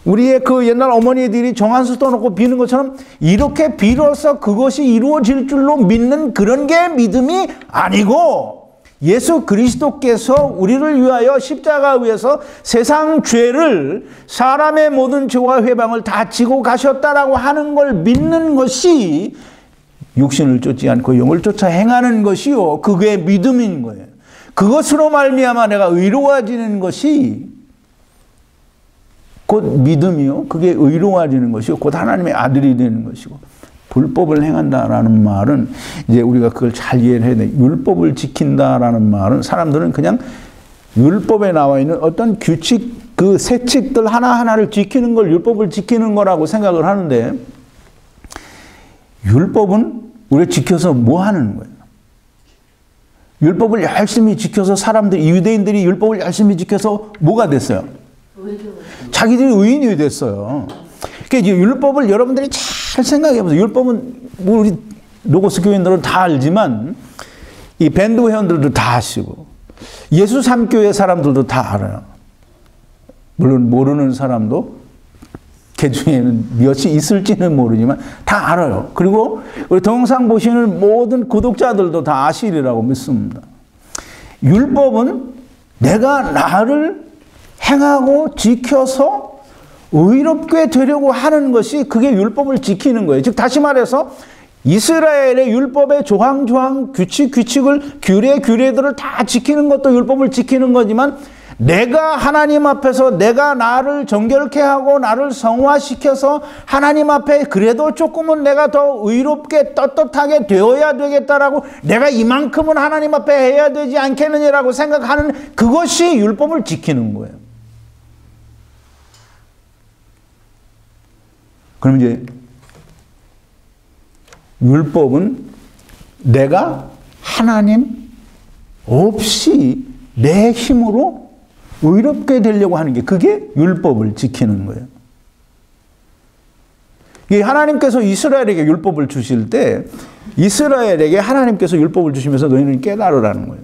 우리의 그 옛날 어머니들이 정한수 떠놓고 비는 것처럼 이렇게 빌어서 그것이 이루어질 줄로 믿는 그런 게 믿음이 아니고 예수 그리스도께서 우리를 위하여 십자가 위에서 세상 죄를 사람의 모든 죄와 회방을 다 지고 가셨다라고 하는 걸 믿는 것이 육신을 쫓지 않고 영을 쫓아 행하는 것이요 그게 믿음인 거예요. 그것으로 말미암아 내가 의로워지는 것이 곧 믿음이요 그게 의로워지는 것이요 곧 하나님의 아들이 되는 것이고 불법을 행한다라는 말은 이제 우리가 그걸 잘 이해를 해야 돼. 율법을 지킨다라는 말은 사람들은 그냥 율법에 나와 있는 어떤 규칙 그 세칙들 하나하나를 지키는 걸 율법을 지키는 거라고 생각을 하는데 율법은 우리가 지켜서 뭐 하는 거예요? 율법을 열심히 지켜서 사람들 유대인들이 율법을 열심히 지켜서 뭐가 됐어요? 자기들이 의인이 됐어요. 그러니까 율법을 여러분들이 잘 생각해 보세요. 율법은 뭐 우리 로고스 교인들은 다 알지만 이 밴드 회원들도 다 아시고 예수 삼교회 사람들도 다 알아요. 물론 모르는 사람도 그 중에는 몇이 있을지는 모르지만 다 알아요. 그리고 우리 동영상 보시는 모든 구독자들도 다 아시리라고 믿습니다. 율법은 내가 나를 행하고 지켜서 의롭게 되려고 하는 것이 그게 율법을 지키는 거예요. 즉 다시 말해서 이스라엘의 율법의 조항 규칙을 규례들을 다 지키는 것도 율법을 지키는 거지만 내가 하나님 앞에서 내가 나를 정결케 하고 나를 성화시켜서 하나님 앞에 그래도 조금은 내가 더 의롭게 떳떳하게 되어야 되겠다라고 내가 이만큼은 하나님 앞에 해야 되지 않겠느냐라고 생각하는 그것이 율법을 지키는 거예요. 그럼 이제 율법은 내가 하나님 없이 내 힘으로 의롭게 되려고 하는 게 그게 율법을 지키는 거예요. 이 하나님께서 이스라엘에게 율법을 주실 때 이스라엘에게 하나님께서 율법을 주시면서 너희는 깨달으라는 거예요.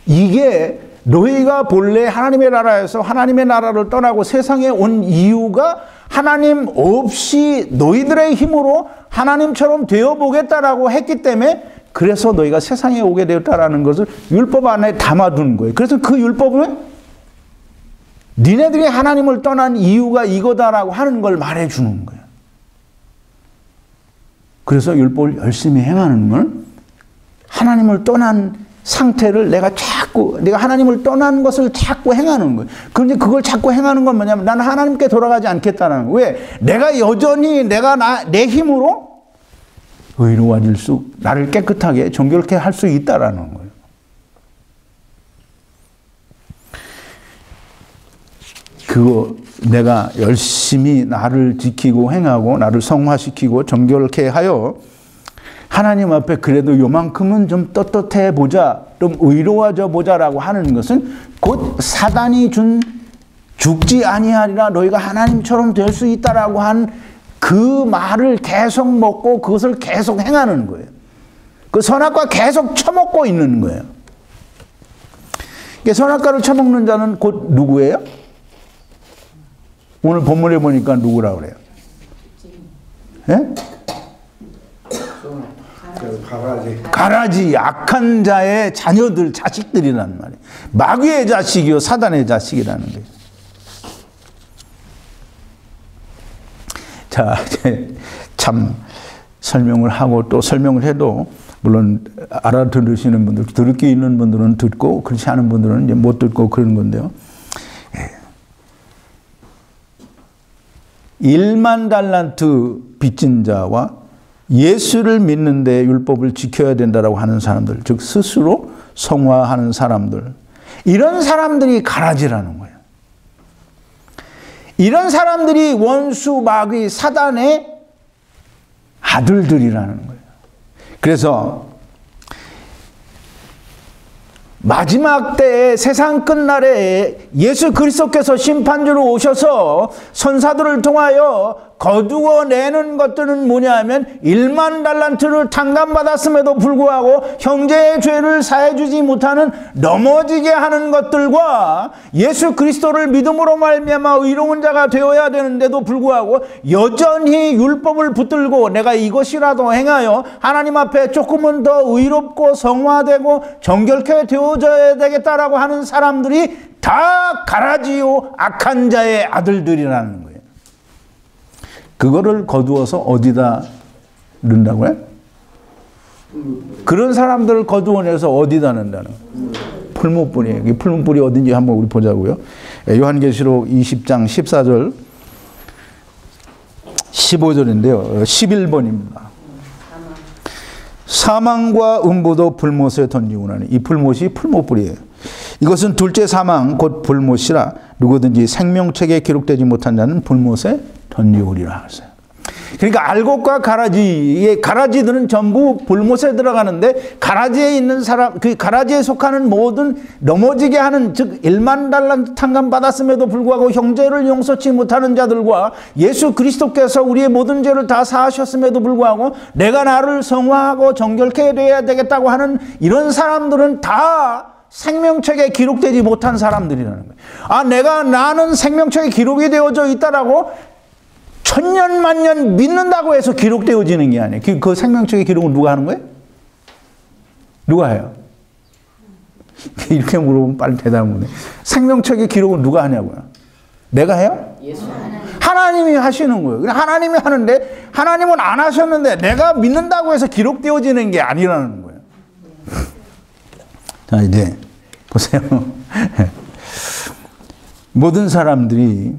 이게 너희가 본래 하나님의 나라에서 하나님의 나라를 떠나고 세상에 온 이유가 하나님 없이 너희들의 힘으로 하나님처럼 되어보겠다라고 했기 때문에 그래서 너희가 세상에 오게 되었다라는 것을 율법 안에 담아둔 거예요. 그래서 그 율법은 니네들이 하나님을 떠난 이유가 이거다라고 하는 걸 말해주는 거예요. 그래서 율법을 열심히 행하는 건 하나님을 떠난 상태를 내가 하나님을 떠난 것을 자꾸 행하는 거예요. 그런데 그걸 자꾸 행하는 건 뭐냐면 나는 하나님께 돌아가지 않겠다는 거예요. 왜? 내가 여전히 내 힘으로 의로워질 수, 나를 깨끗하게 정결케 할 수 있다라는 거예요. 그거 내가 열심히 나를 지키고 행하고 나를 성화시키고 정결케 하여 하나님 앞에 그래도 요만큼은 좀 떳떳해 보자, 좀 의로워져 보자라고 하는 것은 곧 사단이 준 죽지 아니하리라 너희가 하나님처럼 될 수 있다라고 한 그 말을 계속 먹고 그것을 계속 행하는 거예요. 그 선악과 계속 처먹고 있는 거예요. 선악과를 처먹는 자는 곧 누구예요? 오늘 본문에 보니까 누구라고 그래요? 예? 가라지, 악한 자의 자녀들, 자식들이란 말이에요. 마귀의 자식이요, 사단의 자식이라는 거예요. 자, 참 설명을 하고 또 설명을 해도 물론 알아들으시는 분들, 들을 게 있는 분들은 듣고 그렇지 않은 분들은 이제 못 듣고 그러는 건데요. 1만 달란트 빚진 자와 예수를 믿는데 율법을 지켜야 된다라고 하는 사람들, 즉 스스로 성화하는 사람들, 이런 사람들이 가라지라는 거예요. 이런 사람들이 원수 마귀 사단의 아들들이라는 거예요. 그래서 마지막 때에 세상 끝날에 예수 그리스도께서 심판주로 오셔서 선사들을 통하여 거두어내는 것들은 뭐냐면 1만 달란트를 탕감받았음에도 불구하고 형제의 죄를 사해주지 못하는 넘어지게 하는 것들과 예수 그리스도를 믿음으로 말미암아 의로운 자가 되어야 되는데도 불구하고 여전히 율법을 붙들고 내가 이것이라도 행하여 하나님 앞에 조금은 더 의롭고 성화되고 정결케 되어져야 되겠다라고 하는 사람들이 다 가라지요 악한 자의 아들들이라는 거예요. 그거를 거두어서 어디다 넣는다고요? 그런 사람들을 거두어내서 어디다 넣는다는 거예요? 풀무불이에요. 이 풀무불이 어딘지 한번 우리 보자고요. 요한계시록 20장 14절 15절인데요. 11번입니다. 사망과 음부도 불못에 던지고 나니 이 불못이 풀무불이에요. 이것은 둘째 사망 곧 불못이라 누구든지 생명책에 기록되지 못한 자는 불못에 던지우리라 하세요. 그러니까 알곡과 가라지의 가라지들은 전부 불못에 들어가는데 가라지에 있는 사람, 그 가라지에 속하는 모든 넘어지게 하는 즉 1만 달란트 탕감 받았음에도 불구하고 형제를 용서치 못하는 자들과 예수 그리스도께서 우리의 모든 죄를 다 사하셨음에도 불구하고 내가 나를 성화하고 정결케 되어야 되겠다고 하는 이런 사람들은 다 생명책에 기록되지 못한 사람들이라는 거예요. 아, 나는 생명책에 기록이 되어져 있다라고 천년 만년 믿는다고 해서 기록되어지는 게 아니에요. 그 생명책의 기록은 누가 하는 거예요? 누가 해요? 이렇게 물어보면 빨리 대답을 못해. 생명책의 기록은 누가 하냐고요? 내가 해요? 예수 하나님이 하시는 거예요. 하나님이 하는데 하나님은 안 하셨는데 내가 믿는다고 해서 기록되어지는 게 아니라는 거예요. 자, 이제 보세요. 모든 사람들이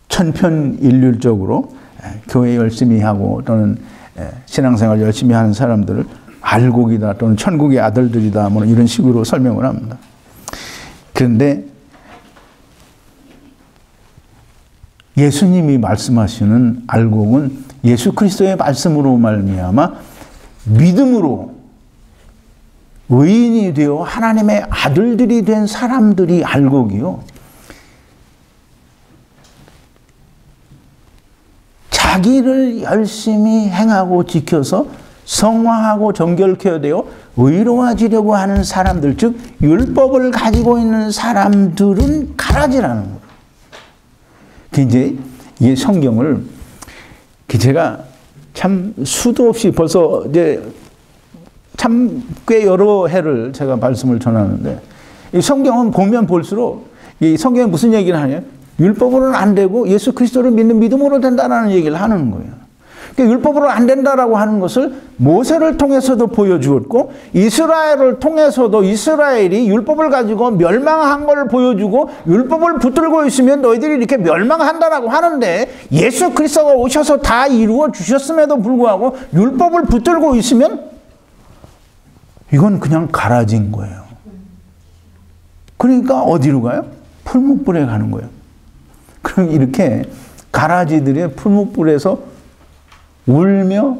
천편일률적으로 교회 열심히 하고 또는 신앙생활 열심히 하는 사람들을 알곡이다 또는 천국의 아들들이다 뭐 이런 식으로 설명을 합니다. 그런데 예수님이 말씀하시는 알곡은 예수 그리스도의 말씀으로 말미암아 믿음으로 의인이 되어 하나님의 아들들이 된 사람들이 알곡이요. 자기를 열심히 행하고 지켜서 성화하고 정결케 되어 의로워지려고 하는 사람들, 즉 율법을 가지고 있는 사람들은 가라지라는 거예요. 이제 이 성경을 제가 참 수도 없이 벌써 이제 참 꽤 여러 해를 제가 말씀을 전하는데 이 성경은 보면 볼수록 이 성경에 무슨 얘기를 하냐? 율법으로는 안 되고 예수 그리스도를 믿는 믿음으로 된다는 얘기를 하는 거예요. 그러니까 율법으로 안 된다라고 하는 것을 모세를 통해서도 보여주었고 이스라엘을 통해서도 이스라엘이 율법을 가지고 멸망한 걸 보여주고 율법을 붙들고 있으면 너희들이 이렇게 멸망한다라고 하는데 예수 그리스도가 오셔서 다 이루어 주셨음에도 불구하고 율법을 붙들고 있으면 이건 그냥 가라진 거예요. 그러니까 어디로 가요? 풀무불에 가는 거예요. 그럼 이렇게 가라지들의 풀무불에서 울며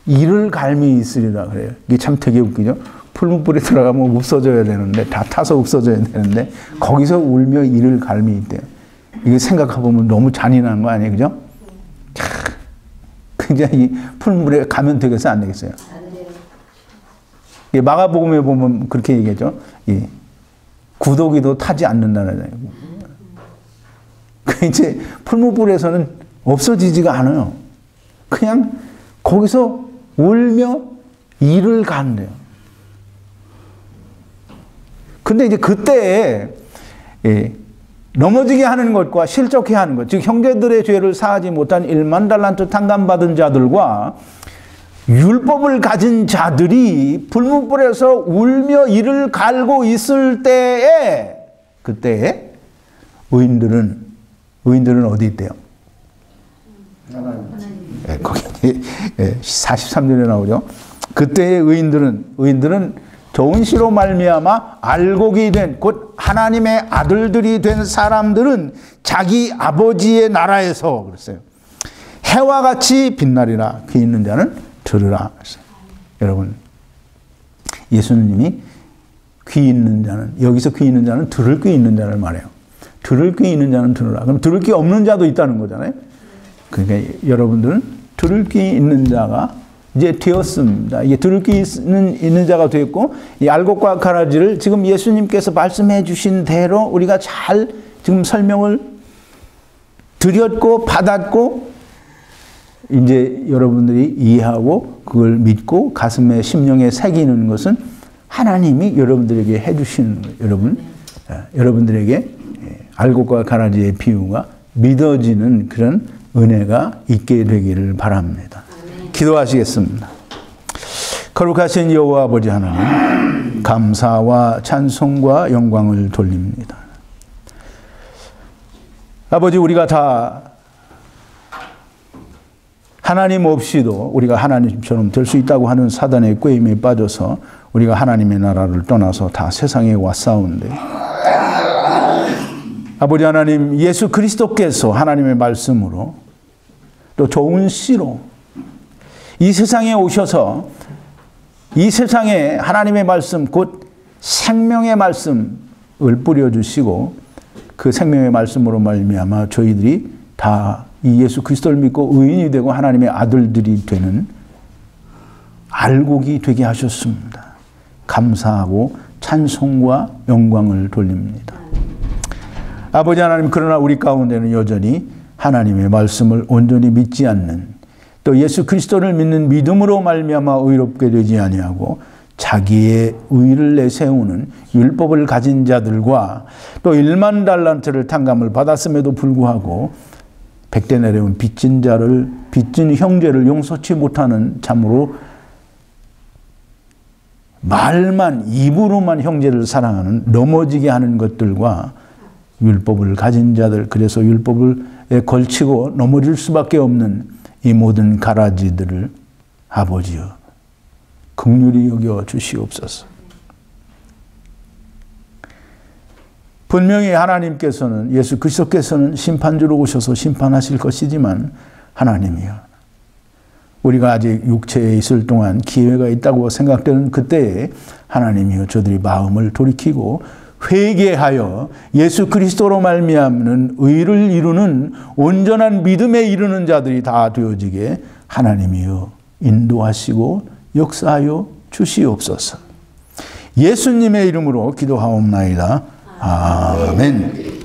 이를 갈미 있으리라 그래요. 이게 참 되게 웃기죠. 풀무불에 들어가면 없어져야 되는데 다 타서 없어져야 되는데 거기서 울며 이를 갈미 있대요. 이거 생각해보면 너무 잔인한 거 아니에요, 그죠? 굉장히 풀무불에 가면 되겠어요, 안 되겠어요? 마가복음에 보면 그렇게 얘기하죠. 구더기도 타지 않는다는. 그 이제 풀무불에서는 없어지지가 않아요. 그냥 거기서 울며 이를 간대요. 근데 이제 그때에 넘어지게 하는 것과 실족해 하는 것, 즉 형제들의 죄를 사하지 못한 1만 달란트 탕감받은 자들과 율법을 가진 자들이 불문불에서 울며 이를 갈고 있을 때에 그때에 의인들은 어디 있대요? 거기 43절에 나오죠. 그때의 의인들은 좋은 시로 말미암아 알곡이 된 곧 하나님의 아들들이 된 사람들은 자기 아버지의 나라에서 그랬어요. 해와 같이 빛나리라. 귀 있는 자는 들으라. 여러분, 예수님이 귀 있는 자는, 여기서 귀 있는 자는 들을 귀 있는 자를 말해요. 들을 귀 있는 자는 들으라. 그럼 들을 귀 없는 자도 있다는 거잖아요. 그러니까 여러분들은 들을 귀 있는 자가 이제 되었습니다. 이게 들을 귀 있는 자가 되었고, 이 알곡과 가라지를 지금 예수님께서 말씀해 주신 대로 우리가 잘 지금 설명을 드렸고 받았고, 이제 여러분들이 이해하고 그걸 믿고 가슴에 심령에 새기는 것은 하나님이 여러분들에게 해주시는 거예요. 여러분들에게 알곡과 가라지의 비유가 믿어지는 그런 은혜가 있게 되기를 바랍니다. 기도하시겠습니다. 거룩하신 여호와 아버지 하나님, 감사와 찬송과 영광을 돌립니다. 아버지, 우리가 다 하나님 없이도 우리가 하나님처럼 될 수 있다고 하는 사단의 꾀임에 빠져서 우리가 하나님의 나라를 떠나서 다 세상에 왔사온데, 아버지 하나님, 예수 그리스도께서 하나님의 말씀으로 또 좋은 씨로 이 세상에 오셔서 이 세상에 하나님의 말씀, 곧 생명의 말씀을 뿌려주시고 그 생명의 말씀으로 말미암아 저희들이 다 이 예수 그리스도를 믿고 의인이 되고 하나님의 아들들이 되는 알곡이 되게 하셨습니다. 감사하고 찬송과 영광을 돌립니다. 아버지 하나님, 그러나 우리 가운데는 여전히 하나님의 말씀을 온전히 믿지 않는, 또 예수 그리스도를 믿는 믿음으로 말미암아 의롭게 되지 아니하고 자기의 의를 내세우는 율법을 가진 자들과 또 1만 달란트를 탕감을 받았음에도 불구하고 100대 내려온 빚진 형제를 용서치 못하는, 참으로 말만, 입으로만 형제를 사랑하는, 넘어지게 하는 것들과 율법을 가진 자들, 그래서 율법에 걸치고 넘어질 수밖에 없는 이 모든 가라지들을 아버지여 긍휼히 여겨 주시옵소서. 분명히 하나님께서는, 예수 그리스도께서는 심판주로 오셔서 심판하실 것이지만, 하나님이여, 우리가 아직 육체에 있을 동안 기회가 있다고 생각되는 그때에 하나님이여 저들이 마음을 돌이키고 회개하여 예수 그리스도로 말미암는 의를 이루는 온전한 믿음에 이르는 자들이 다 되어지게 하나님이여 인도하시고 역사하여 주시옵소서. 예수님의 이름으로 기도하옵나이다. 아멘.